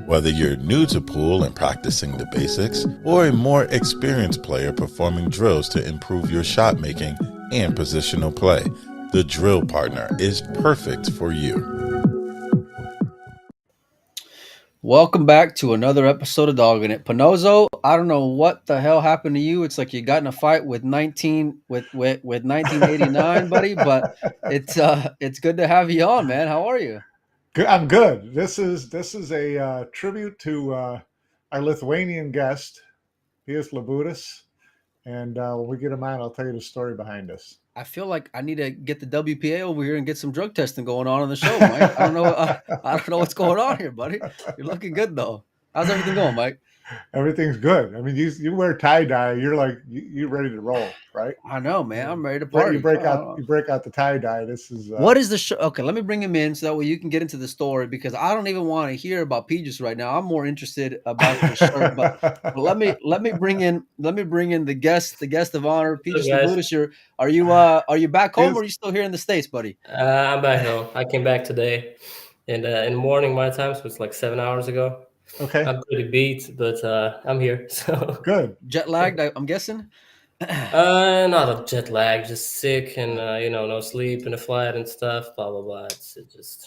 Whether you're new to pool and practicing the basics, or a more experienced player performing drills to improve your shot making and positional play, the Drill Partner is perfect for you. Welcome back to another episode of Doggin It. Pinozo, I don't know what the hell happened to you. It's like you got in a fight with 1989, buddy, but it's good to have you on, man. How are you? I'm good. This is a tribute to our Lithuanian guest, Pijus Labutis, and when we get him on, I'll tell you the story behind this. I feel like I need to get the WPA over here and get some drug testing going on the show, Mike. I don't know. I don't know what's going on here, buddy. You're looking good though. How's everything going, Mike? Everything's good. I mean, you wear tie dye, you're like you're ready to roll, right? I know, man. I'm ready to party. You break out the tie dye. This is what is the show? Okay, let me bring him in so that way you can get into the story because I don't even want to hear about Pijus right now. I'm more interested about the shirt. But let me bring in the guest of honor, Pijus Labutis. Are you back home or are you still here in the States, buddy? I'm back home. I came back today, and in the morning my time, so it's like 7 hours ago. Okay. I'm pretty beat, but I'm here. So good. Jet lagged, I'm guessing. Not a jet lag, just sick and no sleep in the flight and stuff. Blah blah blah.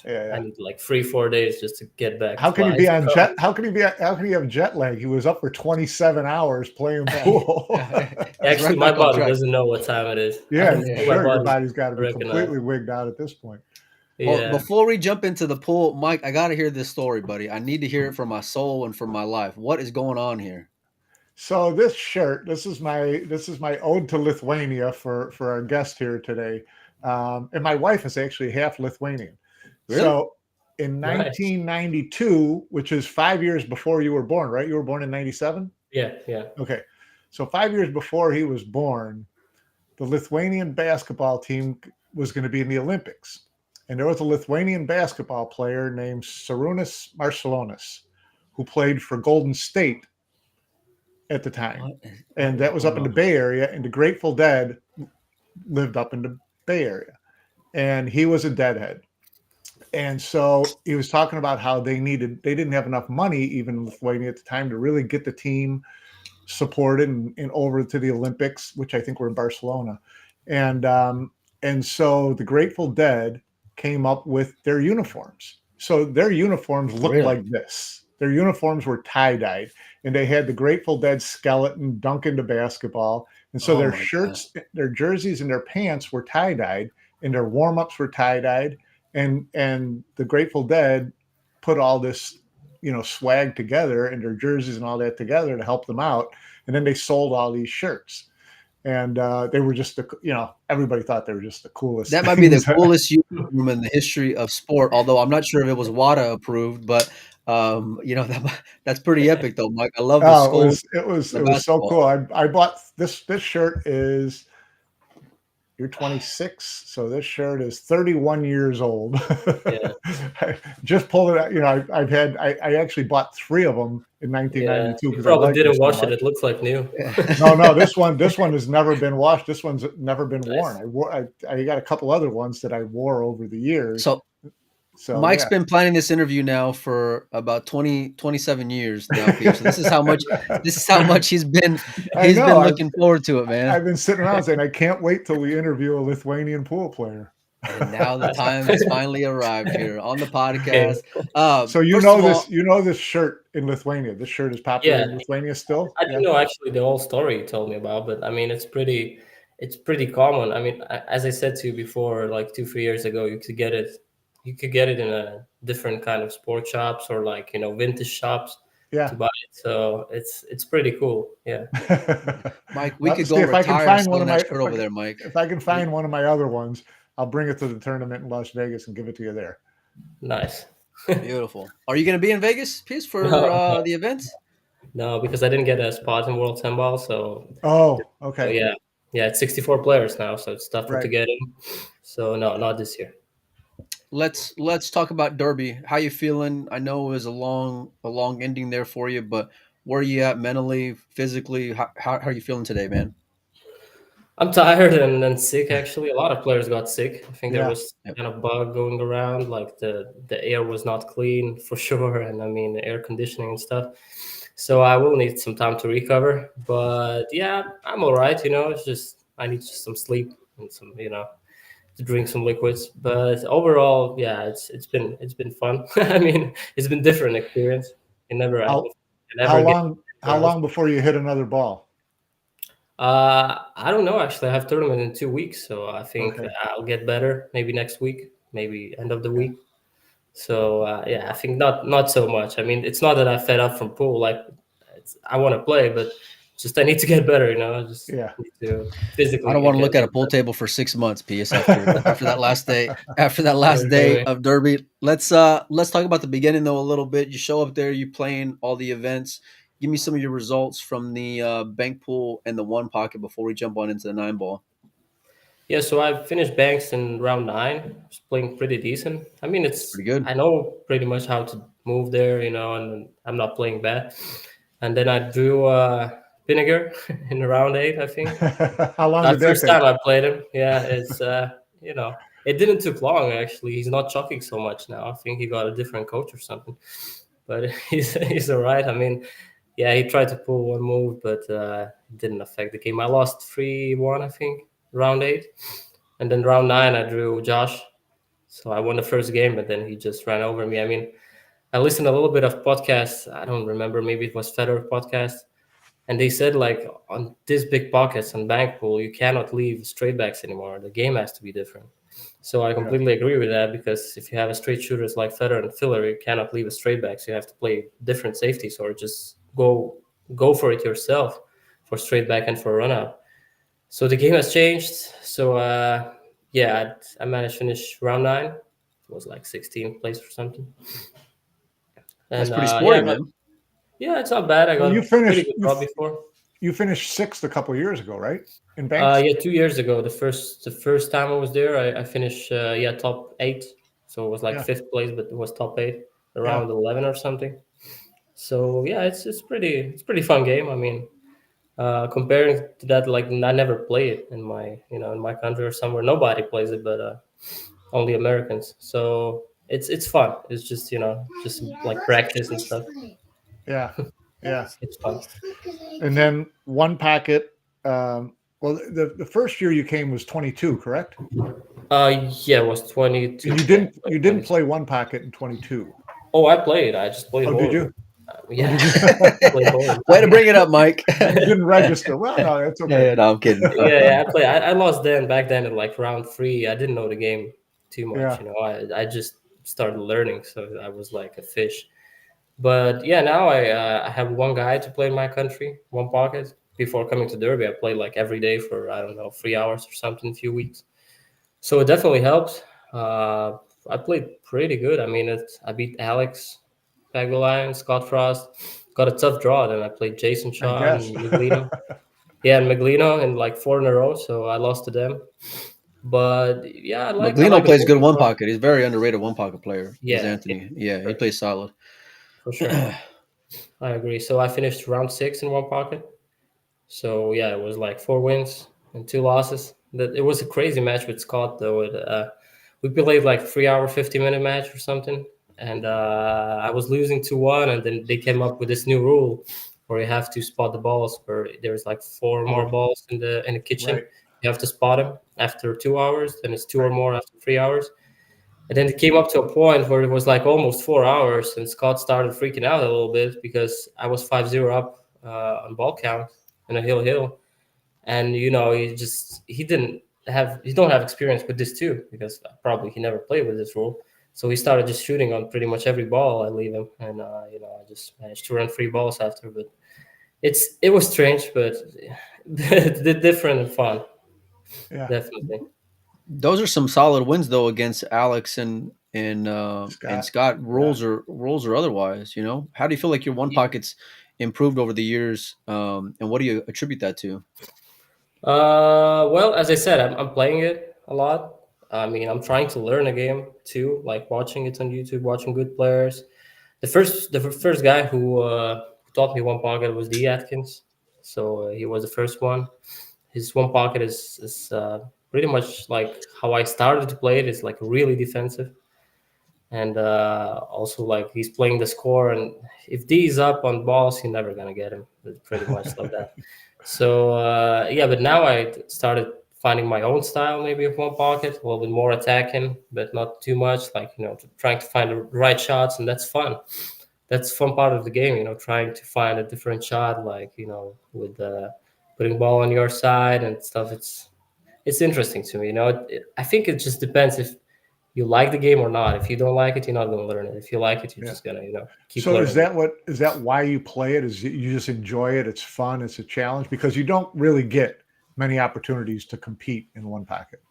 I need like 3-4 days just to get back. How can you be on jet? How can you have jet lag? He was up for 27 hours playing pool. Actually, my body doesn't know what time it is. Yeah, sure. Your body's got to be completely wigged out at this point. Well, before we jump into the pool, Mike, I got to hear this story, buddy. I need to hear it for my soul and for my life. What is going on here? So this shirt, this is my ode to Lithuania for our guest here today, and my wife is actually half Lithuanian. Really? So in 1992, which is 5 years before you were born, right? You were born in 97? Yeah. Okay, so 5 years before he was born, the Lithuanian basketball team was going to be in the Olympics. And there was a Lithuanian basketball player named Šarūnas Marčiulionis who played for Golden State at the time. And that was up in the Bay Area, and the Grateful Dead lived up in the Bay Area. And he was a deadhead. And so he was talking about how they didn't have enough money, even in Lithuania at the time, to really get the team supported and over to the Olympics, which I think were in Barcelona. And so the Grateful Dead came up with their uniforms. So their uniforms looked like this. Their uniforms were tie-dyed, and they had the Grateful Dead skeleton dunk into basketball. And so their shirts, their jerseys, and their pants were tie-dyed, and their warm-ups were tie-dyed. And the Grateful Dead put all this, swag together, and their jerseys and all that together to help them out. And then they sold all these shirts. And they were just, everybody thought they were just the coolest. That might be the coolest uniform in the history of sport, although I'm not sure if it was WADA approved, but that's pretty epic though, Mike. I love the skull. It was so cool. I bought this shirt is, you're 26, so this shirt is 31 years old. Yeah. I just pulled it out. I actually bought 3 of them in 1992. You probably didn't wash it. It looks like new. No, this one has never been washed. This one's never been worn. I got a couple other ones that I wore over the years. So Mike's been planning this interview now for about 27 years now, Pete. So this is how much he's been looking forward to it, man. I've been sitting around saying I can't wait till we interview a Lithuanian pool player. And now the time has finally arrived here on the podcast. So this shirt in Lithuania. This shirt is popular in Lithuania still. I didn't know actually the whole story you told me about, but I mean it's pretty common. I mean, as I said to you before, like 2-3 years ago, you could get it in a different kind of sports shops or like vintage shops to buy it. So it's pretty cool. Yeah. Mike, we could go retire selling that shirt over there, Mike. If I can find one of my other ones, I'll bring it to the tournament in Las Vegas and give it to you there. Nice. Beautiful. Are you going to be in Vegas, Piers, for the events? No, because I didn't get a spot in World 10 Ball. So. Oh, okay. So yeah, it's 64 players now, so it's tougher to get in. So no, not this year. Let's talk about Derby. How you feeling? I know it was a long ending there for you, but where are you at mentally, physically? How are you feeling today, man? I'm tired and sick. Actually, a lot of players got sick. I think there Yeah. was kind of bug going around, like the air was not clean for sure, and I mean the air conditioning and stuff. So I will need some time to recover. But yeah, I'm all right. It's just I need just some sleep and some to drink some liquids. But overall, yeah, it's been fun. I mean, it's been different experience. It never I How how never get long how long before you hit another ball? I don't know. Actually, I have tournament in 2 weeks, so I think Okay. I'll get better. Maybe next week, maybe end of the Yeah. week. So yeah, I think not so much. I mean, it's not that I fed up from pool. Like, I want to play, but just I need to get better. I just Yeah. need to I physically don't want to get look at a pool better. table for 6 months, PS. After that last day, after that last day Really. of Derby, let's talk about the beginning though a little bit. You show up there, you playing all the events. Give me some of your results from the bank pool and the one pocket before we jump on into the 9 ball. Yeah, so I finished banks in round 9. I was playing pretty decent. I mean, Pretty good. I know pretty much how to move there, and I'm not playing bad. And then I drew Vinegar in round 8, I think. How long did that First take? time I played him. Yeah, it didn't took long actually. He's not chucking so much now. I think he got a different coach or something. But he's all right. I mean, yeah, he tried to pull one move, but it didn't affect the game. I lost 3-1, I think, round 8. And then round 9, I drew Josh. So I won the first game, but then he just ran over me. I mean, I listened a little bit of podcasts. I don't remember. Maybe it was Federer podcast. And they said, like, on these big pockets on bank pool, you cannot leave straight backs anymore. The game has to be different. So I completely agree with that, because if you have a straight shooters like Federer and Filler, you cannot leave a straight backs. You have to play different safeties, or just go for it yourself for straight back and for run out. So the game has changed. So yeah, I managed to finish round 9. It was like 16th place or something. That's And pretty yeah, sporty, man. yeah, it's not bad. I Well, got you a pretty finished good draw before. you finished sixth a couple years ago, right? In banks. Yeah, 2 years ago, the first time I was there, I finished top 8. So it was like Yeah. 5th place, but it was top 8, Yeah. around 11 or something. So yeah, it's pretty fun game. I mean, comparing to that, like, I never play it in my country or somewhere. Nobody plays it, but only Americans. So it's fun. It's just like practice and stuff. Yeah. Yeah. It's fun. And then one packet. Well, the first year you came was 22, correct? Yeah, it was 22. And you didn't play one packet in 22. Oh, I played. I just played Oh, did horrible. you? Yeah, played horrible. Way to bring it up, Mike. You didn't register. Well, no, that's okay. Yeah, no, I'm kidding. Yeah, I played. I lost back then at like round 3. I didn't know the game too much. Yeah. I just started learning, so I was like a fish. But yeah, now I have one guy to play in my country, one pocket. Before coming to Derby, I played like every day for, I don't know, 3 hours or something, a few weeks. So it definitely helped. I played pretty good. I mean, I beat Alex Pagulayan, Scott Frost. Got a tough draw. Then I played Jason I Shaw guess. and Miglino. Yeah, and Miglino in like 4 in a row. So I lost to them. But yeah, I like Maglino plays good one pool. pocket. He's a very underrated one pocket player. Yeah, Is Anthony. Yeah, he plays solid. for sure. I agree. So I finished round 6 in one pocket. So yeah, it was like 4 wins and 2 losses. It was a crazy match with Scott though. We played like 3-hour, 50-minute match or something, and I was losing 2-1, and then they came up with this new rule where you have to spot the balls. Where there's like 4 more balls in the kitchen. Right. You have to spot them after 2 hours. Then it's 2 or more after 3 hours. And then it came up to a point where it was like almost 4 hours, and Scott started freaking out a little bit because I was 5-0 up on ball count in a hill. And he don't have experience with this too, because probably he never played with this rule. So he started just shooting on pretty much every ball I leave him, and I just managed to run 3 balls after. But it was strange, but different and fun. Yeah. Definitely. Those are some solid wins though against Alex and Scott. Rules or otherwise. How do you feel like your one pockets improved over the years, and what do you attribute that to? Well, as I said, I'm playing it a lot. I mean, I'm trying to learn a game too, like watching it on YouTube, watching good players. The first guy who taught me one pocket was D. Atkins, so he was the first one. his one pocket is pretty much like how I started to play it. It's like really defensive, and also like he's playing the score, and if D is up on balls, you're never gonna get him. It's pretty much like that. So yeah, but now I started finding my own style, maybe of one pocket, a little bit more attacking, but not too much. Like trying to find the right shots, and that's fun. That's fun part of the game, trying to find a different shot, like with putting ball on your side and stuff. It's interesting to me. I think it just depends if you like the game or not. If you don't like it, you're not going to learn it. If you like it, you're just gonna keep So learning. is that why you play it? Is you just enjoy it? It's fun. It's a challenge because you don't really get many opportunities to compete in one pocket.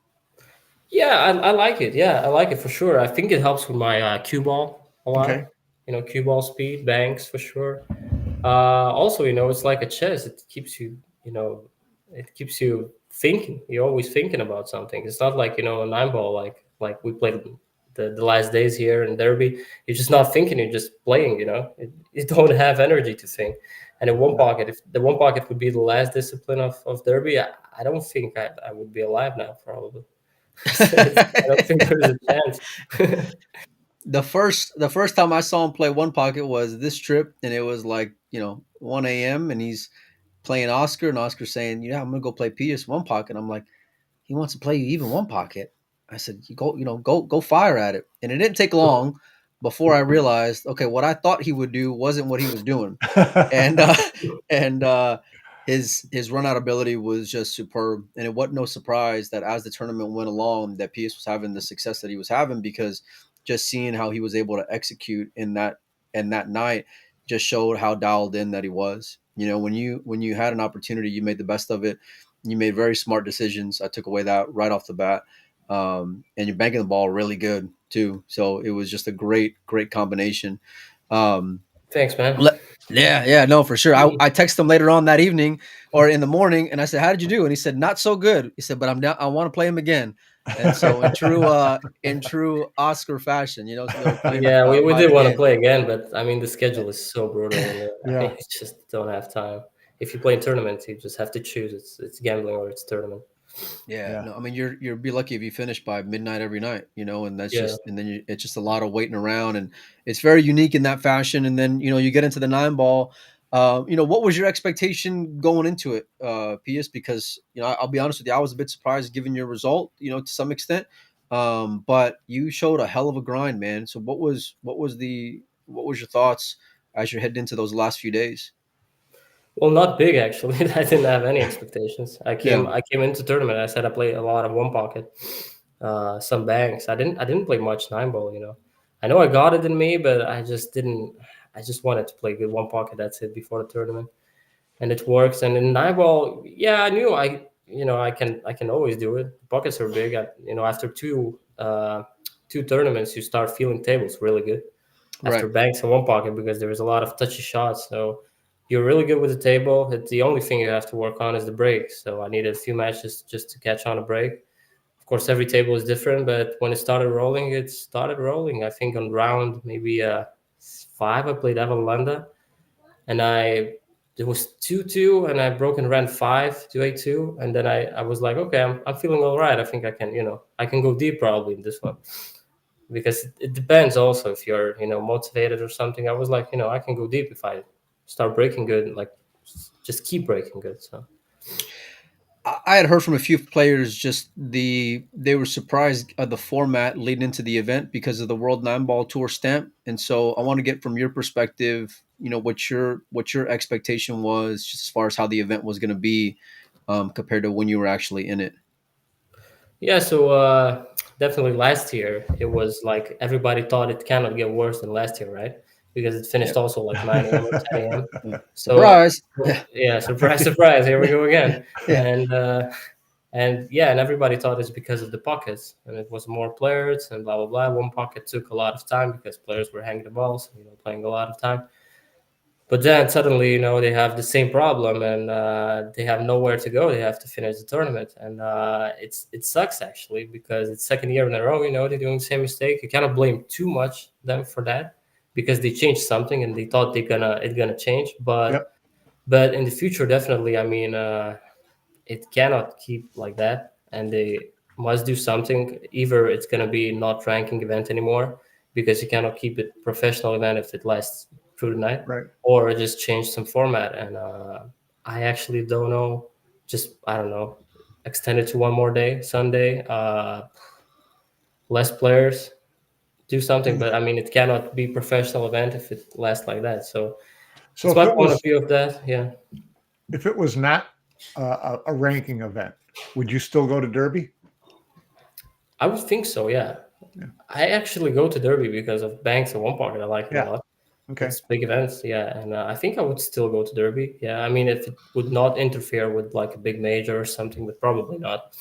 Yeah, I like it. Yeah, I like it for sure. I think it helps with my cue ball a lot. Okay. Cue ball speed, banks for sure. Also, it's like a chess. It keeps you, it keeps you thinking. You're always thinking about something. It's not like a 9 ball like we played the last days here in Derby. You're just not thinking. You're just playing. You don't have energy to think. And in one pocket, if the one pocket would be the last discipline of Derby, I don't think I would be alive now, probably. I don't think there's a chance. The first time I saw him play one pocket was this trip, and it was like 1 a.m. and he's playing Oscar, and Oscar's saying, "Yeah, I'm gonna go play Pijus one pocket." I'm like, he wants to play you even one pocket. I said, "You go fire at it." And it didn't take long before I realized, okay, what I thought he would do wasn't what he was doing, and his run out ability was just superb. And it wasn't no surprise that as the tournament went along, that Pijus was having the success that he was having, because just seeing how he was able to execute in that night just showed how dialed in that he was. When you had an opportunity, you made the best of it. You made very smart decisions. I took away that right off the bat. And you're banking the ball really good too. So it was just a great combination. Thanks, man. Yeah, no, for sure. I texted him later on that evening or in the morning, and I said, "How did you do?" And he said, "Not so good." He said, "But I'm down. I want to play him again." And so in true Oscar fashion, so Yeah, we did want to again. play again, but I mean the schedule is so brutal. And, Yeah. I just don't have time. If you play in tournaments, you just have to choose. It's gambling or it's tournament. Yeah, no, I mean you're be lucky if you finish by midnight every night, and that's Yeah. and then it's just a lot of waiting around, and it's very unique in that fashion. And then you get into the 9 ball. What was your expectation going into it, PS? Because I'll be honest with you, I was a bit surprised given your result, to some extent. But you showed a hell of a grind, man. So what was your thoughts as you're heading into those last few days? Well, not big actually. I didn't have any expectations. I Yeah, came into tournament. I said I played a lot of one pocket, some banks. I didn't play much 9 ball. I know I got it in me, but I just didn't. I just wanted to play good one pocket. That's it before the tournament, and it works. And in 9 ball, yeah, I knew I can always do it. The pockets are big. After two tournaments, you start feeling tables really good after right. banks in one pocket because there was a lot of touchy shots. So you're really good with the table. The only thing you have to work on is the break. So I needed a few matches just to catch on a break. Of course, every table is different, but when it started rolling, it started rolling. I think on round maybe 5, I played Avalanda, and it was 2-2, and I broke in round 5 to 8-2, and then I was like, okay, I'm feeling all right. I think I can go deep probably in this one because it depends also if you're motivated or something. I was like, I can go deep if I start breaking good, like just keep breaking good. So I had heard from a few players just they were surprised at the format leading into the event because of the World 9 Ball Tour stamp, and so I want to get from your perspective, what your expectation was just as far as how the event was going to be compared to when you were actually in it. yeah, so definitely last year it was like everybody thought it cannot get worse than last year, right? Because it Yeah. finished also like 9 a.m. or 10 a.m. So Surprise! Yeah, yeah, surprise, surprise, here we go again. yeah, And yeah, and everybody thought it's because of the pockets, and it was more players and blah blah blah. One pocket took a lot of time because players were hanging the balls, playing a lot of time. But then suddenly, they have the same problem, and they have nowhere to go. They have to finish the tournament, and it sucks actually because it's second year in a row. They're doing the same mistake. You cannot blame too much them for that because they changed something and they thought it's gonna change. But Yep. but in the future, definitely, I mean, it cannot keep like that, and they must do something. Either it's going to be not ranking event anymore because you cannot keep it professional event if it lasts through the night, Right. or just change some format. And I actually don't know. Just I don't know. Extend it to one more day, Sunday. Less players, do something. But I mean, it cannot be professional event if it lasts like that. So So it's my point of view of that. Yeah. if it was not a ranking event, would you still go to Derby? I would think so, yeah. Yeah. I actually go to Derby because of Banks at one part. I like it a Yeah. lot. Okay. It's big events, yeah. And I think I would still go to Derby. Yeah, I mean, if it would not interfere with like a big major or something, but probably not.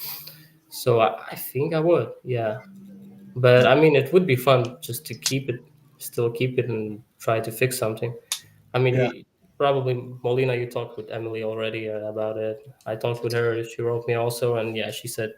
So I think I would, yeah. But I mean, it would be fun just to still keep it and try to fix something. I mean, Yeah. probably Molina, you talked with Emily already about it. I talked with her. She wrote me also, and yeah, she said,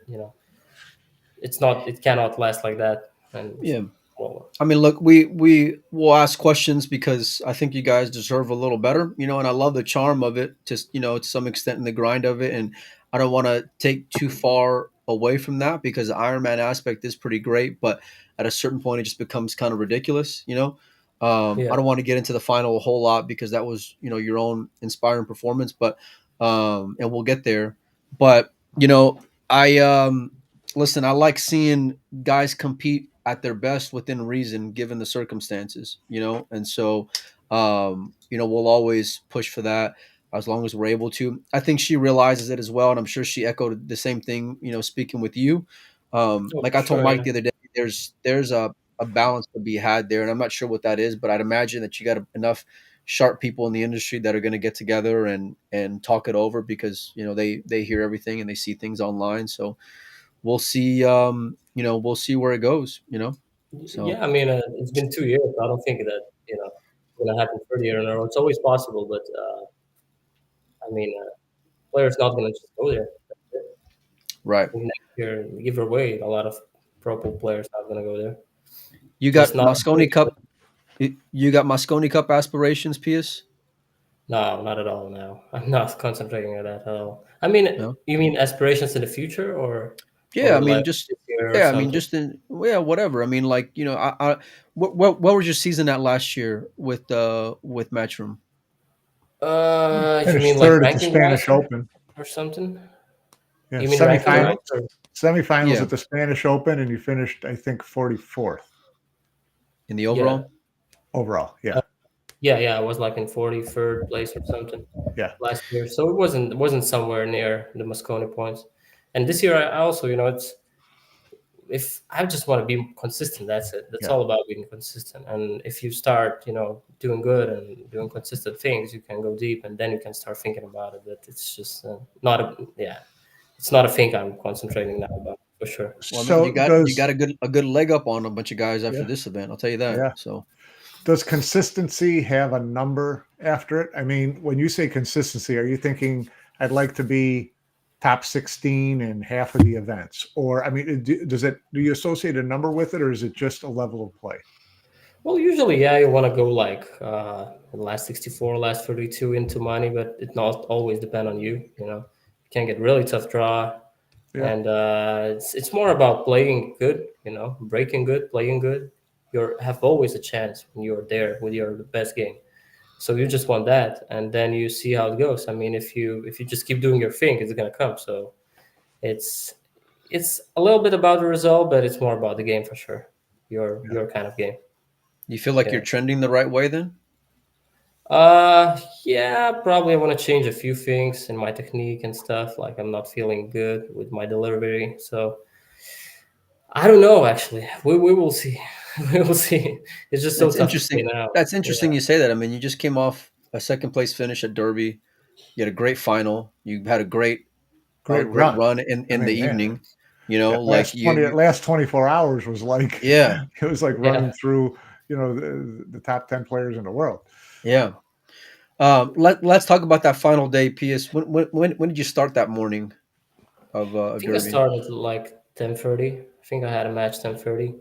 it cannot last like that. And Yeah. well, I mean, look, we will ask questions because I think you guys deserve a little better, and I love the charm of it, just to some extent in the grind of it, and I don't want to take too far away from that because the Ironman aspect is pretty great, but at a certain point it just becomes kind of ridiculous. I yeah, don't want to get into the final a whole lot because that was your own inspiring performance, but and we'll get there, but I listen, I like seeing guys compete at their best within reason given the circumstances, and so we'll always push for that as long as we're able to. I think she realizes it as well, and I'm sure she echoed the same thing, speaking with you. oh, Like for I told sure, Mike yeah. the other day, there's a balance to be had there, and I'm not sure what that is, but I'd imagine that you got enough sharp people in the industry that are going to get together and talk it over because they hear everything and they see things online. So we'll see. We'll see where it goes. So Yeah, I mean, it's been 2 years. I don't think that it's gonna happen 30 years in a row. It's always possible, but I mean, players not gonna just go there. That's it. right, Next year, give away a lot of pro pool players not gonna go there. you Just got not. Mosconi Cup. You got Mosconi Cup aspirations, Pius? No, not at all. No, I'm not concentrating on that at all. I mean, No. you mean aspirations in the future, Yeah, I or mean like just this year or yeah, I mean something? just in yeah, whatever. I mean like what was your season at last year with Matchroom? You mean Finished like third at the ranking wise Spanish Open. or something? Yeah. You mean ranking Third. wise? Semifinal, Or semifinals Yeah, at the Spanish Open, and you finished, I think, 44th in the yeah, overall. overall. Yeah. yeah. I was like in 43rd place or something Yeah. last year, so it wasn't somewhere near the Mosconi points. And this year, I also, it's if I just want to be consistent, that's it. That's Yeah. all about being consistent. And if you start, doing good and doing consistent things, you can go deep, and then you can start thinking about it. But it's just not a yeah, it's not a thing I'm concentrating now about for sure. Well, I mean, you So got you does, got a good leg up on a bunch of guys after yeah, this event. I'll tell you that. yeah. So Does consistency have a number after it? I mean, when you say consistency, are you thinking I'd like to be top 16 in half of the events? Or, I mean, do you associate a number with it, or is it just a level of play? Well, usually, yeah, you want to go like last 64, last 32 into money, but it not always depend on you. You can get really tough draw, Yeah. and it's more about playing good. Breaking good, playing good. You have always a chance when you're there with your best game. So you just want that, and then you see how it goes. I mean, if you just keep doing your thing, it's gonna come. So it's it's a little bit about the result, but it's more about the game for sure. Your kind of game. you feel like you're Yeah. trending the right way then? Yeah, probably I want to change a few things in my technique and stuff. Like I'm not feeling good with my delivery, so I don't know. Actually, we will see. We will see. It's just so That's tough to say interesting. now. That's Yeah, interesting you say that. I mean, you just came off a second place finish at Derby. You had a great final. You had a Great great run. run I in the mean, man, evening. Like that last 24 hours was like, yeah, it was like yeah. running through, the top 10 players in the world. yeah. Let's talk about that final day, PS. When did you start that morning I of think I Derby? started like 10:30. I think I had a match 10:30.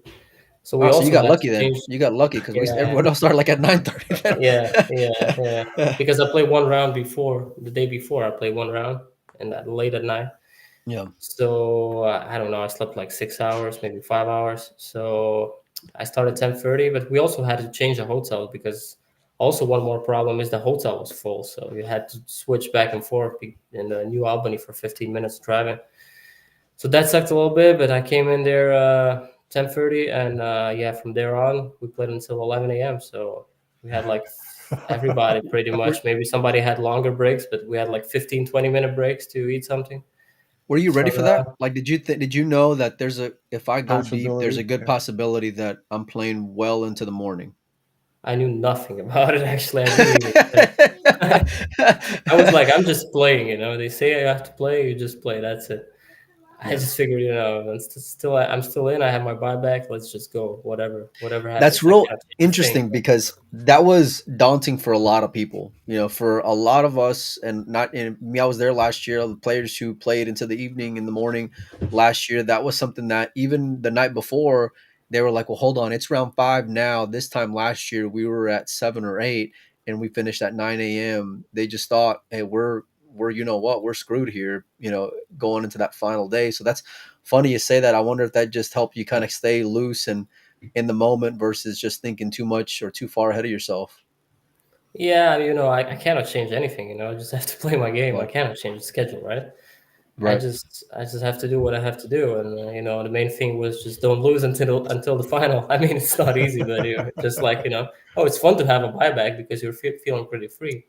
So we Oh, so you also got had to lucky then. change. You got lucky because Yeah, everyone else started like at 9:30. yeah. Because I played one round before the day before. I played one round, in that late at night. Yeah. So I don't know. I slept like 6 hours, maybe 5 hours. So I started 10:30, but we also had to change the hotel because also one more problem is the hotel was full. So you had to switch back and forth in the New Albany for 15 minutes driving. So that sucked a little bit, but I came in there 10:30, and yeah, from there on we played until 11 a.m. So we had like everybody pretty much. Maybe somebody had longer breaks, but we had like 15, 20-minute breaks to eat something. Were you ready So for that? Like, did you know that if I go deep, there's a Possibility, good yeah. possibility that I'm playing well into the morning? I knew nothing about it. Actually, I didn't even. I was like, I'm just playing. They say I have to play. You just play. That's it. I just figured, I'm still in. I have my buyback. Let's just go. Whatever That's happens, I real can't change a thing. interesting because that was daunting for a lot of people. For a lot of us, and not in me. I was there last year. The players who played into the evening, in the morning last year, that was something that even the night before they were like, "Well, hold on, it's round 5 now. This time last year we were at 7 or 8, and we finished at 9 a.m." They just thought, "Hey, we're we're screwed here." Going into that final day. So that's funny you say that. I wonder if that just helped you kind of stay loose and in the moment versus just thinking too much or too far ahead of yourself. Yeah, I cannot change anything. I just have to play my game. I Right. cannot change the schedule, right? I Right. just I just have to do what I have to do, and the main thing was just don't lose until the final. I mean, it's not easy, but just like oh, it's fun to have a buyback because you're feeling pretty free.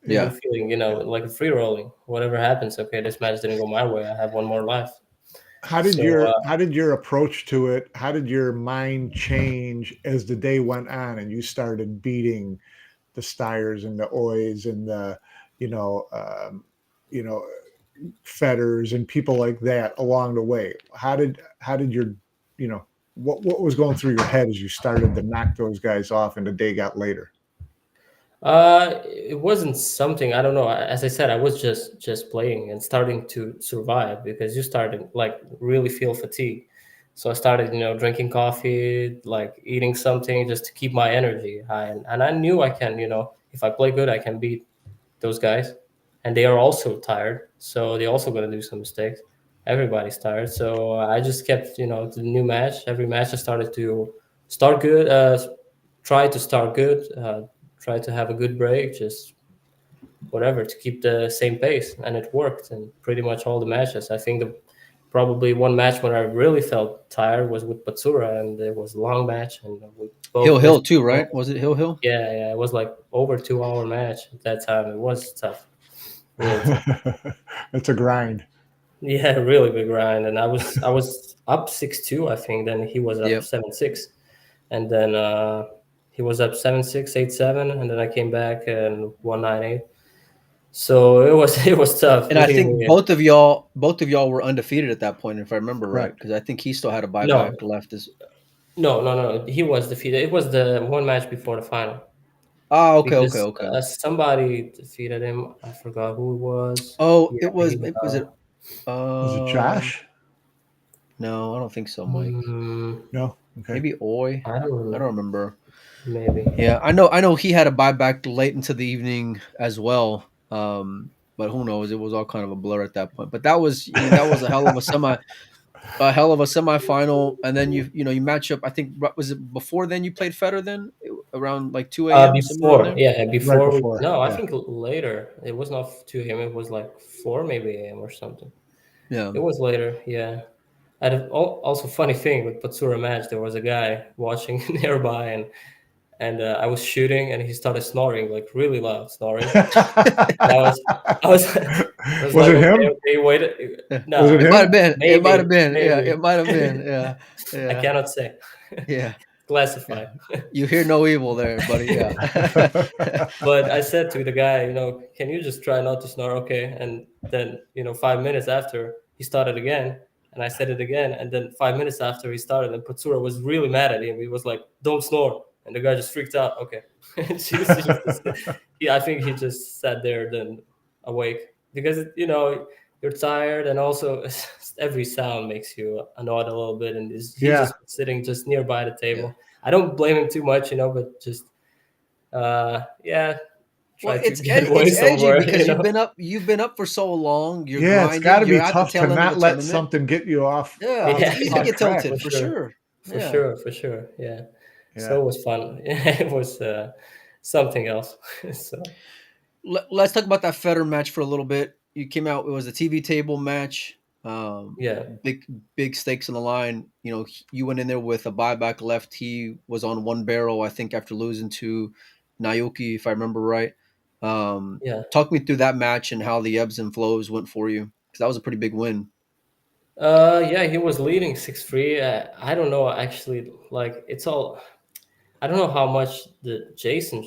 You're Yeah. feeling like a free rolling. Whatever happens, okay, this match didn't go my way. I have one more life. How did So your approach to it? How did your mind change as the day went on and you started beating the Steyrs and the Oys and the you know you know Fetters and people like that along the way? How did your what was going through your head as you started to knock those guys off and the day got later? it wasn't something, I don't know. As I said, I was just playing and starting to survive because you started like really feel fatigue. So I started, drinking coffee, like eating something just to keep my energy high. And I knew I can, if I play good, I can beat those guys. And they are also tired, so they're also going to do some mistakes. Everybody's tired, so I just kept, the new match. Every match I started to start good, try to start good, try to have a good break, just whatever to keep the same pace, and it worked. And pretty much all the matches. I think probably one match when I really felt tired was with Patsura, and it was a long match, and we Hill both missed. Hill too, right? Was it Hill Hill? Yeah, it was like over 2 hour match at that time. It was tough, really tough. It's a grind. Yeah, really big grind. And I was up 6-2, I think. Then he was up Yep. 7-6, and then he was up 7-6, 8-7, and then I came back and won 9-8. So it was tough. And I Believe think me. both of y'all were undefeated at that point, if I remember right, Correct. because I think he still had a No, buyback left. no. He was defeated. It was the one match before the final Oh, okay, because okay. somebody defeated him. I forgot who it was. Oh, Yeah, it was. he, Was it? Was it Josh? No, I don't think so, Mike. No. Okay. Maybe Oi. I don't I know. don't remember. Maybe. Yeah, I know he had a buyback late into the evening as well. But who knows? It was all kind of a blur at that point. But that was, that was a hell of a semifinal. And then you match up. I think was it before then you played Federer then around like 2 a.m. somewhere around Before, there. yeah, Right before we, before. no, I Yeah. think later. It was not to him. It was like 4 maybe a.m. or something. Yeah. It was later, yeah. And also funny thing with Patsura match, there was a guy watching nearby, and I was shooting, and he started snoring like really loud snoring. And I was Was like, it okay, him? okay, wait. Yeah. Was No, it It might have him? been. It might have maybe, been. Yeah. maybe. It might have been. Yeah. I Yeah. cannot say. Yeah. Yeah. Classified. You hear no evil there, buddy. Yeah. But I said to the guy, can you just try not to snore? Okay. And then, 5 minutes after he started again, and I said it again. And then 5 minutes after he started, and Patsura was really mad at him. He was like, don't snore. And the guy just freaked out. Okay. I think he just sat there then awake because, you're tired. And also every sound makes you annoyed a little bit. And he's Yeah. just sitting just nearby the Yeah. table. I don't blame him too much, but just, yeah, try to it's get away it's edgy somewhere. because you've been up for so long. You're Yeah, it's got grinding. to be You're at the tough to tail end of a not let tournament. something get you off Yeah, off it's Yeah, easy to off get track. tilted for sure. for Yeah. sure, for sure. Yeah. Yeah. So it was fun. It was something else. So Let's talk about that Federer match for a little bit. You came out. It was a TV table match. yeah, Big stakes on the line. You know, you went in there with a buyback left. He was on one barrel, I think, after losing to Naoki, if I remember right. yeah. Talk me through that match and how the ebbs and flows went for you, because that was a pretty big win. Yeah, he was leading 6-3. I don't know actually. Like it's all. I don't know how much the Jason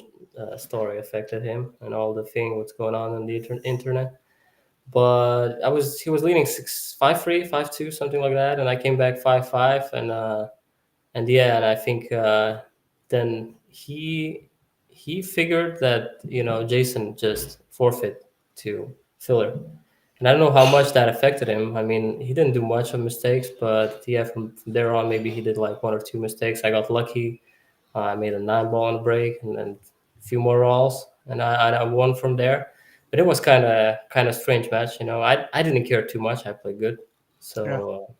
story affected him and all the thing what's going on the internet. But he was leading 6-5-3, 5-2, something like that, and I came back 5-5, and yeah, and I think then he figured that Jason just forfeit to Filler. And I don't know how much that affected him. I mean, he didn't do much of mistakes, but yeah, from there on, maybe he did like one or two mistakes. I got lucky. I made a 9 ball on the break, and then a few more rolls, and I won from there. But it was kind of strange match. I didn't care too much. I played good, Yeah. so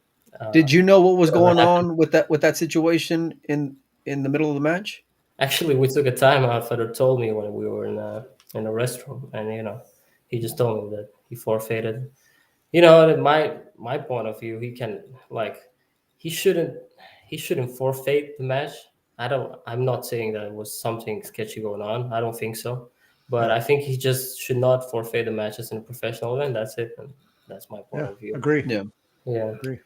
Did you know what was whatever going happened. on with that situation in the middle of the match? Actually, we took a timeout. Federer told me when we were in a restroom, and he just told me that he forfeited. In my point of view, he can like he shouldn't he shouldn't forfeit the match. I'm not saying that it was something sketchy going on. I don't think so. But Yeah. I think he just should not forfeit the matches in a professional event. That's it. And that's my point Yeah. of view. Agree. Yeah. Yeah. Agree.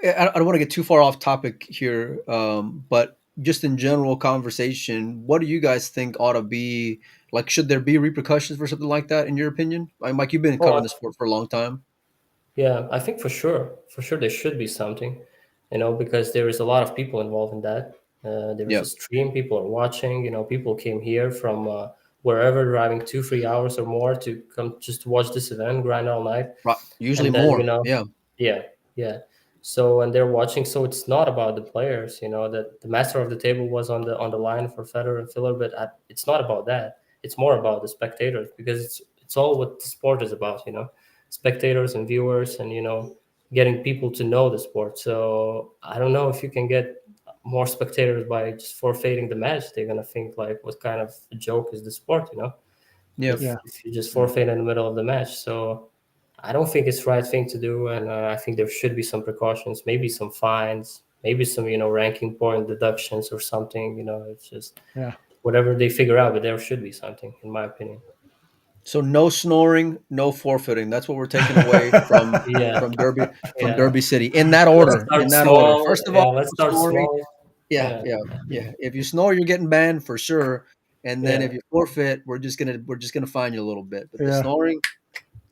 I don't want to get too far off topic here, but just in general conversation, what do you guys think ought to be like? Should there be repercussions for something like that, in your opinion? Mike, you've been covering Well, this for a long time. yeah, I think for sure there should be something, because there is a lot of people involved in that. There is Yeah, a stream, people are watching. People came here from wherever, driving 2-3 hours or more to come just to watch this event, grind all night, right. Usually and then more. Yeah, yeah, yeah. So and they're watching. So it's not about the players, that the master of the table was on the line for Federer and Filler, but it's not about that. It's more about the spectators because it's all what the sport is about, spectators and viewers, and getting people to know the sport. So I don't know if you can get more spectators by just forfeiting the match. They're gonna think like, what kind of a joke is the sport? yeah. if Yeah. if you just forfeit in the middle of the match. So I don't think it's the right thing to do, and I think there should be some precautions, maybe some fines, maybe some ranking point deductions or something. It's just Yeah. whatever they figure out, but there should be something, in my opinion. So no snoring, no forfeiting. That's what we're taking away from Yeah, from Derby from yeah. Derby City. In that Let's order. start In that order. small. First of all, Yeah, let's no start snoring. small. Yeah, Yeah, yeah, yeah. If you snore, you're getting banned for sure. And then yeah, if you forfeit, we're just gonna fine you a little bit. But the Yeah. snoring,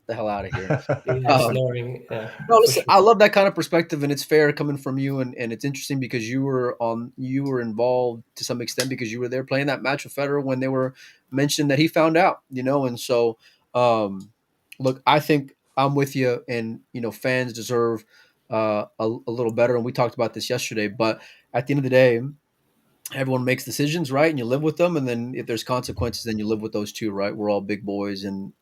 the hell out of here. yeah. Um, Snoring. Yeah, no, for listen, sure. I love that kind of perspective, and it's fair coming from you, and it's interesting because you were involved to some extent because you were there playing that match with Federer when they were mentioned that he found out, and so look, I think I'm with you, and fans deserve a little better, and we talked about this yesterday, but at the end of the day, everyone makes decisions, right? And you live with them. And then if there's consequences, then you live with those too, right? We're all big boys and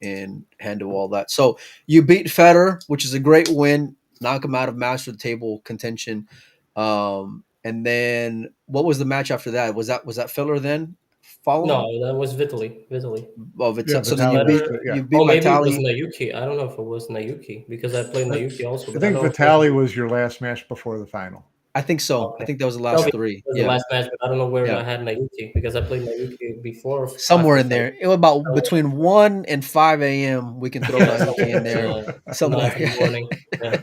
handle all that. So you beat Federer, which is a great win, knock him out of master table contention. And then what was the match after that? Was that Filler then No, following? that was Vitaly. Vitaly. Oh, Yeah. so then you Vitali. beat Federer. Yeah. you beat Oh, maybe it was Vitali. Nayuki. I don't know if it was Nayuki because I played I Nayuki also, I but I think don't know if it was. Vitali was your last match before the final. I think so. I Okay. think that was the Probably last three. was the Yeah. last match, but I don't know where Yeah. I had Nayuki because I played Nayuki before or Somewhere after in fight. there. It was about between 1 and 5 a.m. We can throw Yeah, Naoki in somewhere, there. tonight in the Somewhere. morning. Yeah,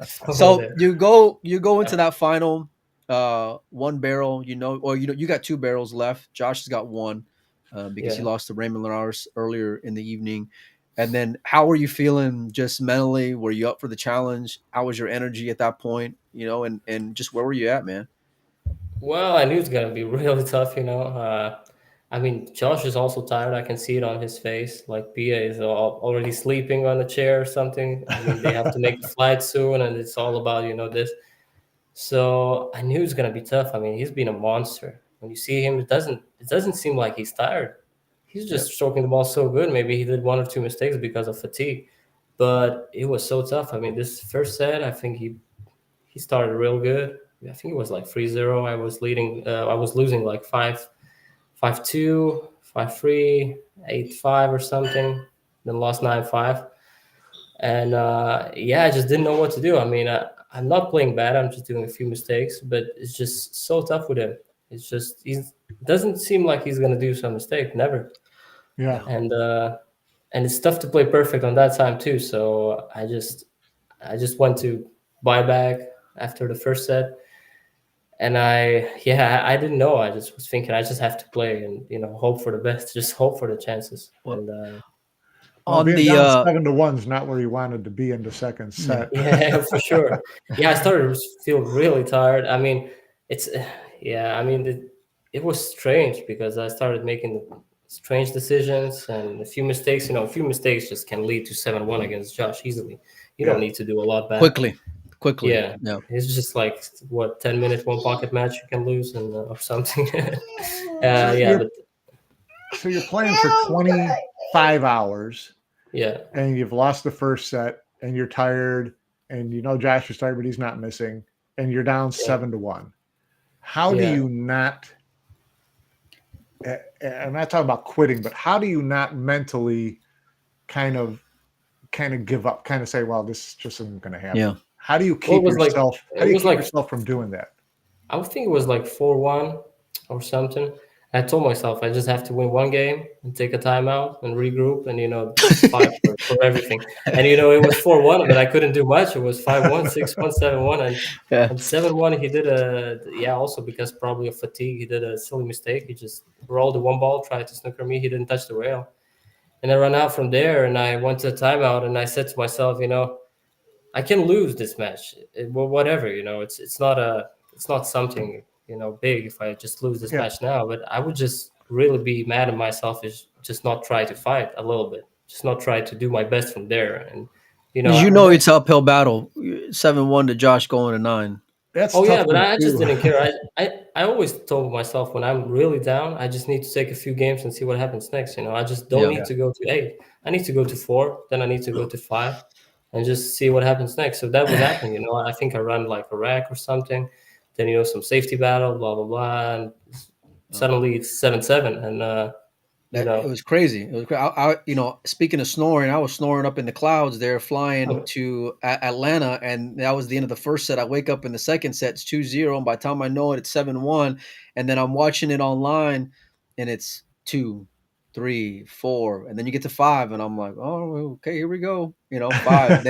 somewhere So there. you go into that final one barrel, or you got two barrels left. Josh has got one because he Yeah. lost to Raymond Linares earlier in the evening. And then how were you feeling just mentally? Were you up for the challenge? How was your energy at that point? And just where were you at, man? Well, I knew it's gonna be really tough. I mean, Josh is also tired. I can see it on his face. Like Pia is already sleeping on a chair or something. I mean, they have to make the flight soon, and it's all about this. So I knew it's gonna be tough. I mean, he's been a monster. When you see him, it doesn't seem like he's tired. he's just stroking the ball so good. Maybe he did one or two mistakes because of fatigue, but it was so tough. I mean, this first set, I think he started real good. I think it was like 3-0. I was leading. I was losing like 5-2, 5-3, 8-5 or something. Then lost 9-5. And yeah, I just didn't know what to do. I mean, I'm not playing bad. I'm just doing a few mistakes, but it's just so tough with him. It's just he doesn't seem like he's gonna do some mistake. Never. Yeah. And it's tough to play perfect on that time too. So I just went to buy back after the first set, and I didn't know. I just was thinking I just have to play and hope for the best, just hope for the chances. Well, And Well, on being the down 7-1 is not where you wanted to be in the second set. yeah, for sure. Yeah, I started to feel really tired. I mean, it's yeah. I mean, it was strange because I started making strange decisions and a few mistakes. A few mistakes just can lead to 7-1 against Josh easily. You don't Yeah. need to do a lot back. quickly. Yeah, Yeah. it's just like what 10 minute one pocket match you can lose and or something. So Yeah, but you're playing for 25 hours yeah, and you've lost the first set and you're tired and Josh is tired, but he's not missing, and you're down yeah, 7-1. How do yeah. you not, I'm not talking about quitting, but how do you not mentally kind of give up, kind of say, well, this just isn't going to happen? Yeah. How do you Well, keep yourself, like yourself from doing that? I would think it was like 4-1 or something. I told myself I just have to win one game and take a timeout and regroup and just fight for everything. And it was 4-1, but I couldn't do much. It was 5-1, 6-1, 7-1, and 7-1. He did also because probably of fatigue, he did a silly mistake. He just rolled the one ball, tried to snooker me. He didn't touch the rail, and I ran out from there. And I went to the timeout and I said to myself, I can lose this match. Whatever, it's not something big if I just lose this match now. But I would just really be mad at myself is just not try to fight a little bit, just not try to do my best from there. And It's an uphill battle. 7-1 to Josh going to 9. That's oh yeah, tough but to I just do. didn't care. I always told myself when I'm really down, I just need to take a few games and see what happens next. I just don't need to go to 8. I need to go to 4, then I need to go to 5. And just see what happens next. So that was happening, I think I ran like a rack or something. Then some safety battle, blah blah blah, and suddenly it's 7-7, and It was crazy. It was speaking of snoring, I was snoring up in the clouds there, flying to Atlanta, and that was the end of the first set. I wake up in the second set, it's 2-0, and by the time I know it, it's 7-1, and then I'm watching it online, and it's 2, 3, 4, and then you get to 5, and I'm like, oh, okay, here we go. 5.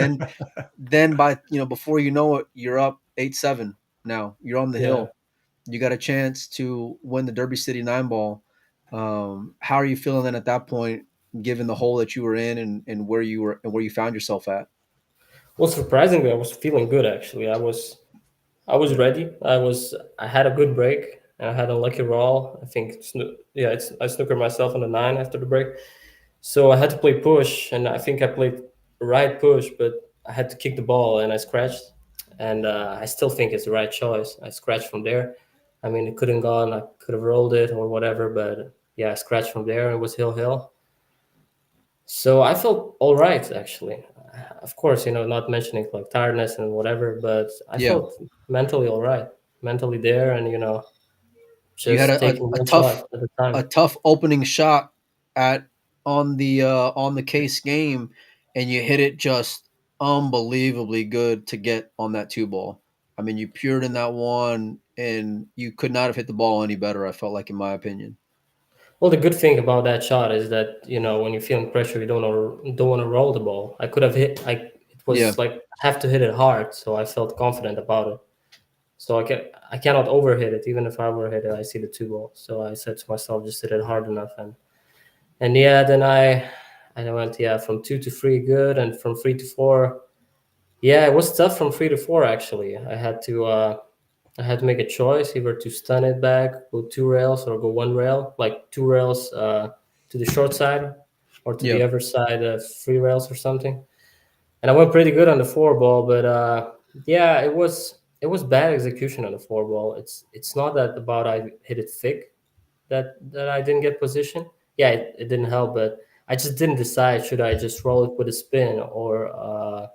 Then by before you know it, you're up 8-7. Now you're on the hill. You got a chance to win the Derby City 9 ball. How are you feeling then at that point, given the hole that you were in and where you found yourself at? Well, surprisingly, I was feeling good actually. I was ready. I had a good break and I had a lucky roll. I think I snookered myself on the 9 after the break. So I had to play push, and I think I played right push, but I had to kick the ball and I scratched. And I still think it's the right choice. I scratched from there. I mean, it couldn't gone. I could have rolled it or whatever, but yeah, I scratched from there. It was hill. So I felt all right, actually. Of course, not mentioning like tiredness and whatever, but I felt mentally all right, mentally there, and You had just taking one shot at a time. A tough opening shot on the case game, and you hit it just unbelievably good to get on that 2 ball. I mean, you pured in that one, and you could not have hit the ball any better, I felt like, in my opinion. Well, the good thing about that shot is that when you're feeling pressure, you don't want to roll the ball. I could have hit. It was like I have to hit it hard, so I felt confident about it. So I cannot overhit it. Even if I overhit it, I see the 2 ball. So I said to myself, just hit it hard enough, and yeah, then I went from 2 to 3 good, and from 3 to 4, yeah, it was tough from 3 to 4 actually. I had to make a choice, either to stun it back, go 2 rails, or go 1 rail, like 2 rails to the short side, or to the other side, 3 rails or something. And I went pretty good on the 4 ball, but yeah, it was bad execution on the 4 ball. It's not that about I hit it thick that I didn't get position. yeah, it didn't help, but I just didn't decide, should I just roll it with a spin, or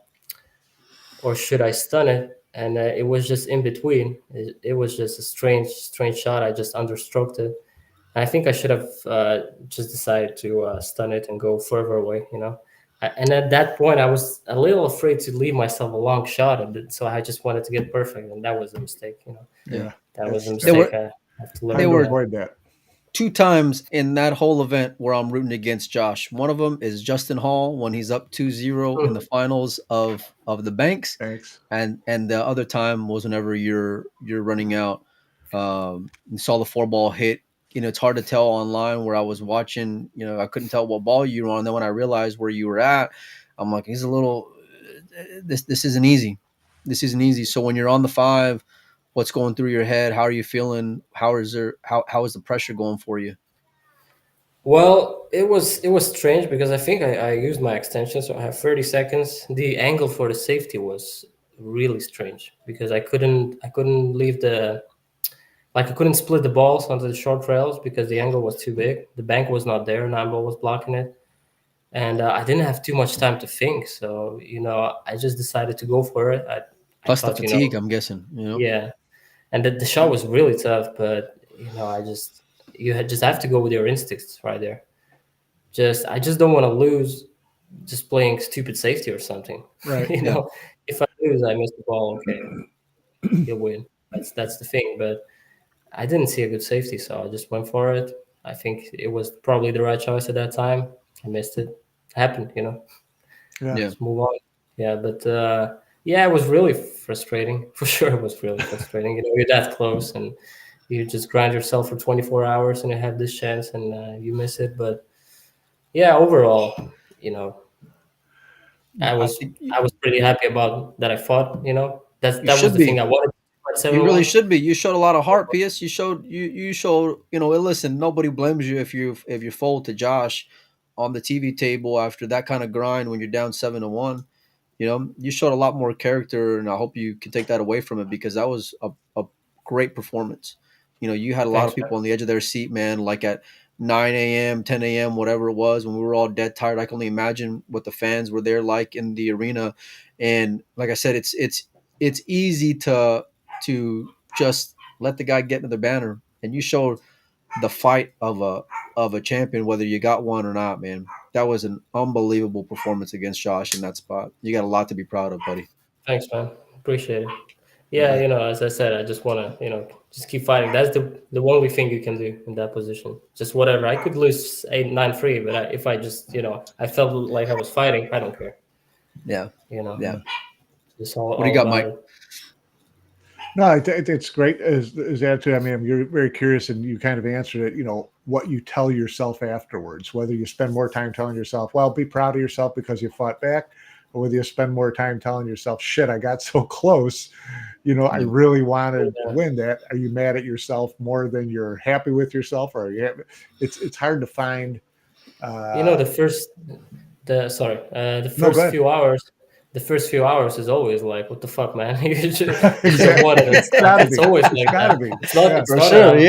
should I stun it? And it was just in between. It was just a strange shot. I just understroked it. I think I should have just decided to stun it and go further away, And at that point, I was a little afraid to leave myself a long shot, so I just wanted to get perfect, and that was a mistake. Yeah, That was a There mistake. were I have to learn. they hard to were avoid that. 2 times in that whole event where I'm rooting against Josh. One of them is Justin Hall when he's up 2-0 in the finals of the Banks, Thanks. and the other time was whenever you're running out. You saw the 4 ball hit. It's hard to tell online where I was watching. I couldn't tell what ball you were on. Then when I realized where you were at, I'm like, he's a little. This isn't easy. This isn't easy. So when you're on the 5, what's going through your head? How are you feeling? How is the pressure going for you? Well, it was strange because I think I used my extension, so I have 30 seconds. The angle for the safety was really strange because I couldn't leave I couldn't split the balls onto the short rails because the angle was too big. The bank was not there, 9 ball was blocking it, and I didn't have too much time to think. So I just decided to go for it. I Plus the thought, fatigue, I'm guessing. yeah, and the shot was really tough, but just have to go with your instincts right there. I just don't want to lose just playing stupid safety or something. Right. If I lose, I miss the ball. Okay, you'll win. That's the thing. But I didn't see a good safety, so I just went for it. I think it was probably the right choice at that time. I missed it. Happened. Yeah. Yeah. Let's move on. Yeah, but yeah, it was really frustrating. For sure, it was really frustrating. You're that close, and you just grind yourself for 24 hours, and you have this chance, and you miss it. But yeah, overall, I I was think I was pretty happy about that. I fought. you That was should the thing be. I wanted. You really 7-1. should be. You showed a lot of heart, PS. You showed. Listen, nobody blames you if you fold to Josh on the TV table after that kind of grind when you're down 7-1. You showed a lot more character, and I hope you can take that away from it because that was a great performance. You had a lot Thanks, of man. people on the edge of their seat, man. Like at 9 a.m., 10 a.m., whatever it was, when we were all dead tired. I can only imagine what the fans were there like in the arena. And like I said, it's easy to just let the guy get into the banner, and you showed the fight of a champion, whether you got one or not, man. That was an unbelievable performance against Josh in that spot. You got a lot to be proud of, buddy. Thanks, man. Appreciate it. Yeah, as I said, I just want to, just keep fighting. That's the only thing you can do in that position. Just whatever. I could lose 8-9-3, but if I just, I felt like I was fighting, I don't care. Yeah. Yeah. Just What do you all got, about Mike? it. No, I think it's great as attitude. I mean, you're very curious, and you kind of answered it. What you tell yourself afterwards, whether you spend more time telling yourself, "Well, be proud of yourself because you fought back," or whether you spend more time telling yourself, "Shit, I got so close. I really wanted to win that." Are you mad at yourself more than you're happy with yourself, or are you happy? It's hard to find. The first the No, go first ahead. few hours. The first few hours is always like, what the fuck, man? You just Exactly. want it. It's always like gotta that. be. It's not. Yeah, It's for not sure,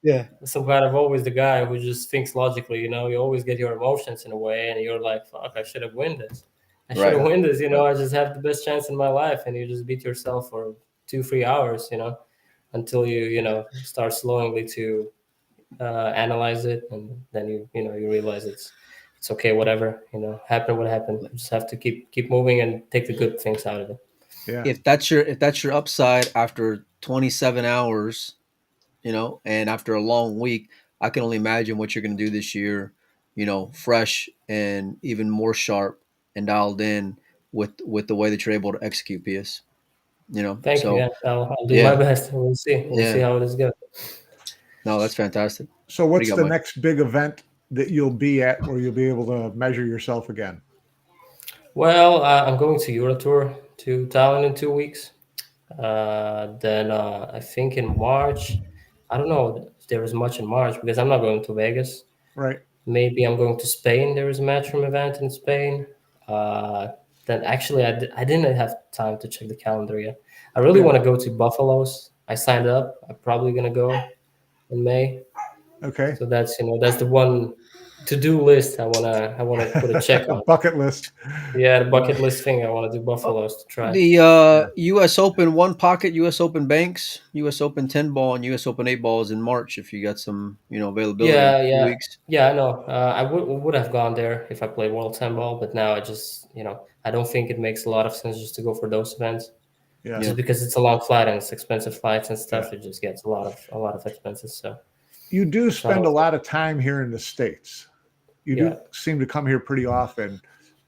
yeah. some kind of always the guy who just thinks logically. You always get your emotions in a way, and you're like, fuck, I should have won this. I should have Right. won this. I just have the best chance in my life, and you just beat yourself for 2-3 hours. Until you start slowly to analyze it, and then you realize it's okay, whatever, happen what happened. You just have to keep moving and take the good things out of it. Yeah. If that's your upside after 27 hours, and after a long week, I can only imagine what you're going to do this year, fresh and even more sharp and dialed in with the way that you're able to execute, PS. Thank you. So Yeah, I'll do my yeah, best. We'll see yeah. how it is going. No, that's fantastic. So, What do what's you got, the Mike? next big event that you'll be at where you'll be able to measure yourself again? Well, I'm going to Euro Tour to Thailand in 2 weeks. Then I think in March, I don't know if there is much in March because I'm not going to Vegas. Right. Maybe I'm going to Spain. There is a Matchroom event in Spain. Then actually, I didn't have time to check the calendar yet. I really Yeah. want to go to Buffalo's. I signed up. I'm probably gonna go in May. Okay. So that's the one to-do list. I wanna put a check A on. bucket list. Yeah, the Uh, bucket list thing. I want to do Buffaloes to try. The yeah. U.S. Open one pocket, U.S. Open banks, U.S. Open 10 ball, and U.S. Open 8 balls in March. If you got some, availability in Yeah, 2 weeks. yeah. I know. I would have gone there if I played World 10 ball, but now I just I don't think it makes a lot of sense just to go for those events. Yeah. Yeah. Just because it's a long flight and it's expensive flights and stuff, Yeah. it just gets a lot of expenses. So You do it's not spend a always. lot of time here in the States. You Yeah. do seem to come here pretty often.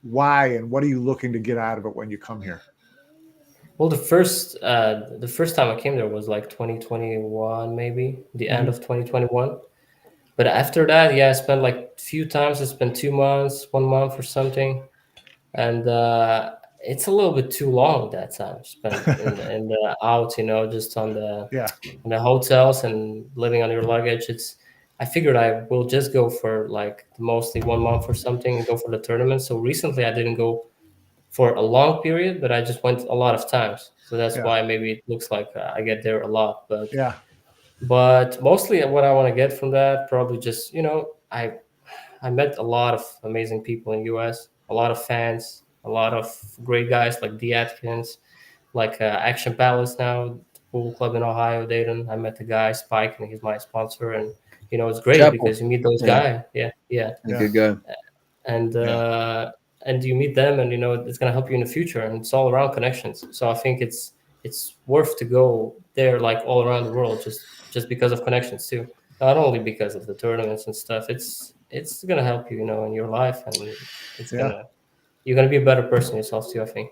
Why and what are you looking to get out of it when you come here? Well, the first time I came there was like 2021, maybe the end Mhm. of 2021. But after that, yeah, I spent like a few times. I spent 2 months, 1 month or something, and it's a little bit too long that time spent in the out, just Yeah. on the hotels and living on your luggage. I figured I will just go for like mostly 1 month or something and go for the tournament. So recently I didn't go for a long period, but I just went a lot of times. So that's Yeah. why maybe it looks like I get there a lot. But Yeah. but mostly what I want to get from that, probably just I met a lot of amazing people in US, a lot of fans, a lot of great guys like D Atkins, like Action Palace now, the pool club in Ohio, Dayton. I met the guy Spike, and he's my sponsor, and it's great Chapel. because you meet those Yeah. guys. Yeah, yeah, A good guy. and Yeah. you meet them, and it's gonna help you in the future, and it's all around connections. So I think it's worth to go there, like all around the world, just because of connections too, not only because of the tournaments and stuff. It's gonna help you, in your life, and it's Yeah. gonna you're gonna be a better person yourself too, I think.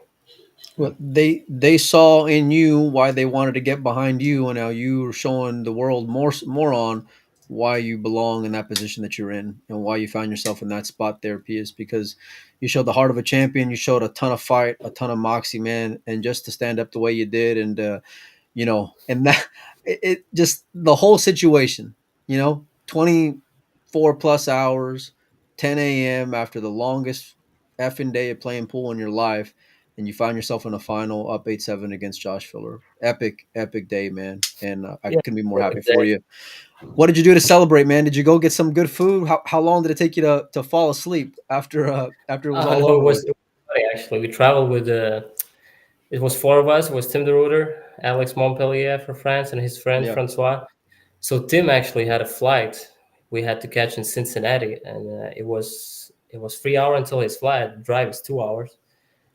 Well, they saw in you why they wanted to get behind you, and now you are showing the world more on why you belong in that position that you're in, and why you found yourself in that spot there, Pius. Because you showed the heart of a champion, you showed a ton of fight, a ton of moxie, man, and just to stand up the way you did, and and that it just the whole situation, 24 plus hours, 10 a.m. after the longest effing day of playing pool in your life, and you find yourself in a final up 8-7 against Josh Filler. Epic, epic day, man. And I Yeah, couldn't be more happy perfect for day. you. What did you do to celebrate, man? Did you go get some good food? How long did it take you to fall asleep after it was all No, over with? it was funny actually. We traveled with it was four of us. It was Tim the Rooter, Alex Montpellier from France, and his friend Yeah. Francois. So Tim actually had a flight we had to catch in Cincinnati, and it was 3 hours until his flight. The drive is 2 hours,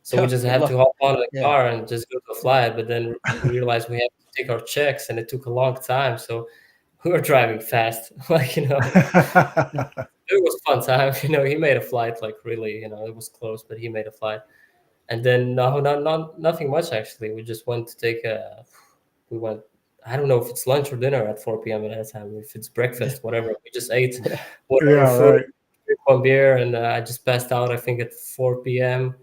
so we just Good have to luck. hop on the Yeah. car and just go to the flight. But then we realized we had to take our checks, and it took a long time. So we were driving fast, it was fun time. He made a flight, like really, it was close, but he made a flight. And then no, not nothing much actually. We just went to take a. We went. I don't know if it's lunch or dinner at 4 p.m. at that time. If it's breakfast, whatever. We just ate Yeah. whatever Yeah. food, Right. drink one beer, and I just passed out. I think at 4 p.m.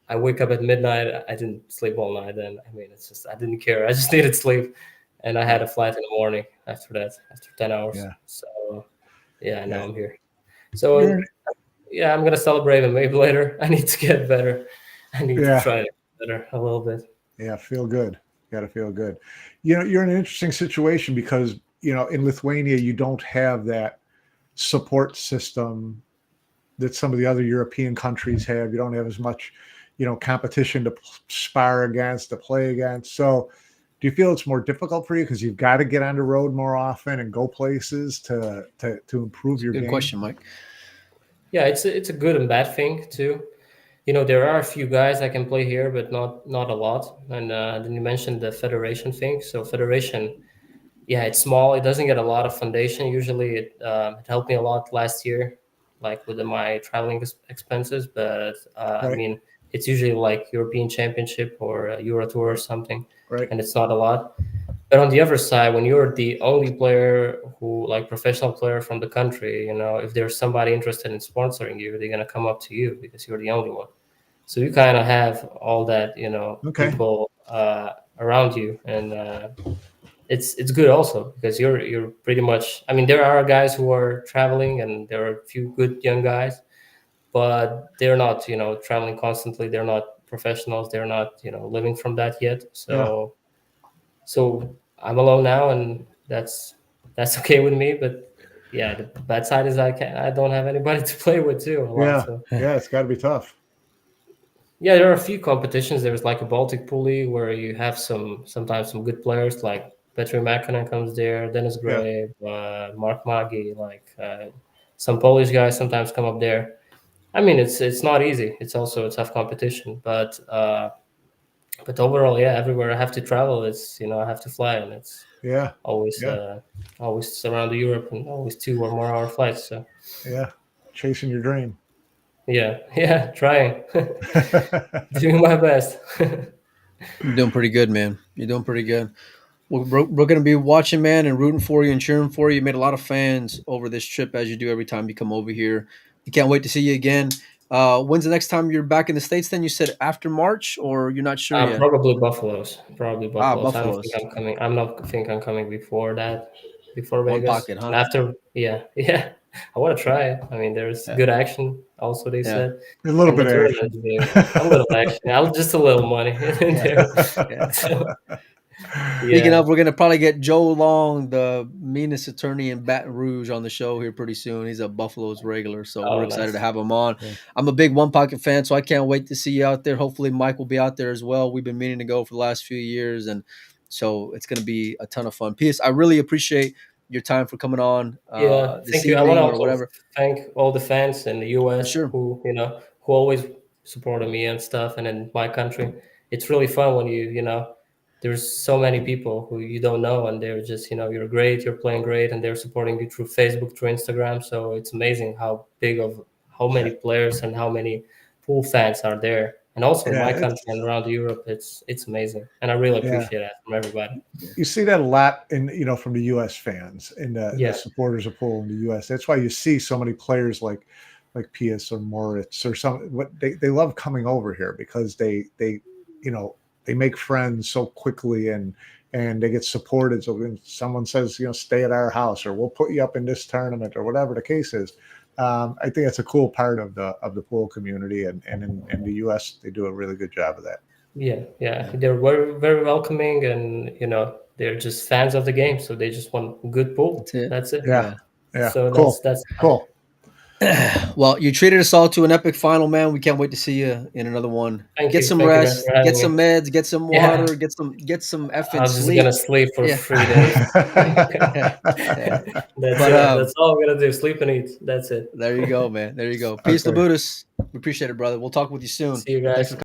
I wake up at midnight. I didn't sleep all night. Then I mean, it's just I didn't care. I just needed sleep, and I had a flight in the morning after that, after 10 hours. Yeah. So yeah, now Yeah. I'm here. You're So yeah, I'm gonna celebrate him maybe later. I need to get better. I need to yeah. try to get better a little bit. Yeah. Feel good. Got to feel good. You're in an interesting situation because in Lithuania you don't have that support system that some of the other European countries have. You don't have as much, competition to spar against, to play against. So, do you feel it's more difficult for you because you've got to get on the road more often and go places to improve your Good game? question, Mike. Yeah, it's a good and bad thing too. There are a few guys I can play here, but not a lot. And then you mentioned the federation thing. So federation, yeah, it's small. It doesn't get a lot of foundation. Usually, it helped me a lot last year, like with my traveling expenses. But I Right. mean, it's usually like European Championship or Euro Tour or something, Right. and it's not a lot. But on the other side, when you're the only player who, like, professional player from the country, if there's somebody interested in sponsoring you, they're gonna come up to you because you're the only one. So you kind of have all that, Okay. people around you, and it's good also because you're pretty much. I mean, there are guys who are traveling, and there are a few good young guys, but they're not, traveling constantly. They're not professionals. They're not, living from that yet. Yeah. So I'm alone now, and that's okay with me. But yeah, the bad side is I don't have anybody to play with too a lot. Yeah, So yeah, it's got to be tough. yeah, there are a few competitions. There's like a Baltic Pool League where you have sometimes some good players like Petri Mäkinen comes there, Dennis Yeah, Gray, Mark Magi, like some Polish guys sometimes come up there. I mean, it's not easy. It's also a tough competition, but overall, yeah, everywhere I have to travel, it's I have to fly, and it's yeah, always yeah, always around Europe and always 2 or more hour flights. So yeah. Chasing your dream. yeah, yeah, trying, doing my best. You're doing pretty good, man. You're doing pretty good. We're going to be watching, man, and rooting for you and cheering for you. You made a lot of fans over this trip, as you do every time you come over here. You can't wait to see you again. When's the next time you're back in the States then? You said after March, or you're not sure yet? Probably Buffaloes. Probably Buffaloes. I don't think Buffaloes. I'm coming. I'm not think I'm coming before that, before One Vegas. pocket, And huh? after, yeah, yeah. I want to try it. I mean, there's Yeah. good action. Also, they Yeah. said, A little and the bit of tournament action. is being a little action. Just a little money in there. Yeah. So, Speaking yeah. of, we're gonna probably get Joe Long, the meanest attorney in Baton Rouge, on the show here pretty soon. He's a Buffalo's regular, so we're Oh, excited to nice. have him on. Yeah. I'm a big One Pocket fan, so I can't wait to see you out there. Hopefully, Mike will be out there as well. We've been meaning to go for the last few years, and so it's gonna be a ton of fun. P.S. I really appreciate your time for coming on Yeah, this thank you. I want to evening or also whatever. thank all the fans in the US Sure. who always supported me and stuff, and in my country. It's really fun when there's so many people who you don't know, and they're just you're great, you're playing great, and they're supporting you through Facebook, through Instagram. So it's amazing how many players and how many pool fans are there, and also in Yeah, my country it's and around Europe. It's amazing, and I really yeah. appreciate that from everybody. You see that a lot in from the U.S. fans and the Yeah, supporters of pool in the U.S. That's why you see so many players like Pius or Moritz or some. What they love coming over here because they they make friends so quickly and they get supported. So when someone says stay at our house or we'll put you up in this tournament or whatever the case is. I think that's a cool part of the pool community, and in the U.S. they do a really good job of that. yeah. They're very, very welcoming, and they're just fans of the game, so they just want good pool. That's it. That's it. Yeah, Yeah. yeah, So cool, that's cool. Well, you treated us all to an epic final, man. We can't wait to see you in another one. thank Get you, some thank you, man, rest, for get having some me. meds, get some Yeah, water, get some effing I'm just gonna sleep. sleep for Yeah. 3 days. Yeah. Yeah. That's But it. That's all I'm gonna do. Sleep and eat. That's it. there you go, man. There you go. Peace, Okay. Labutis. We appreciate it, brother. We'll talk with you soon. See you And thanks guys. for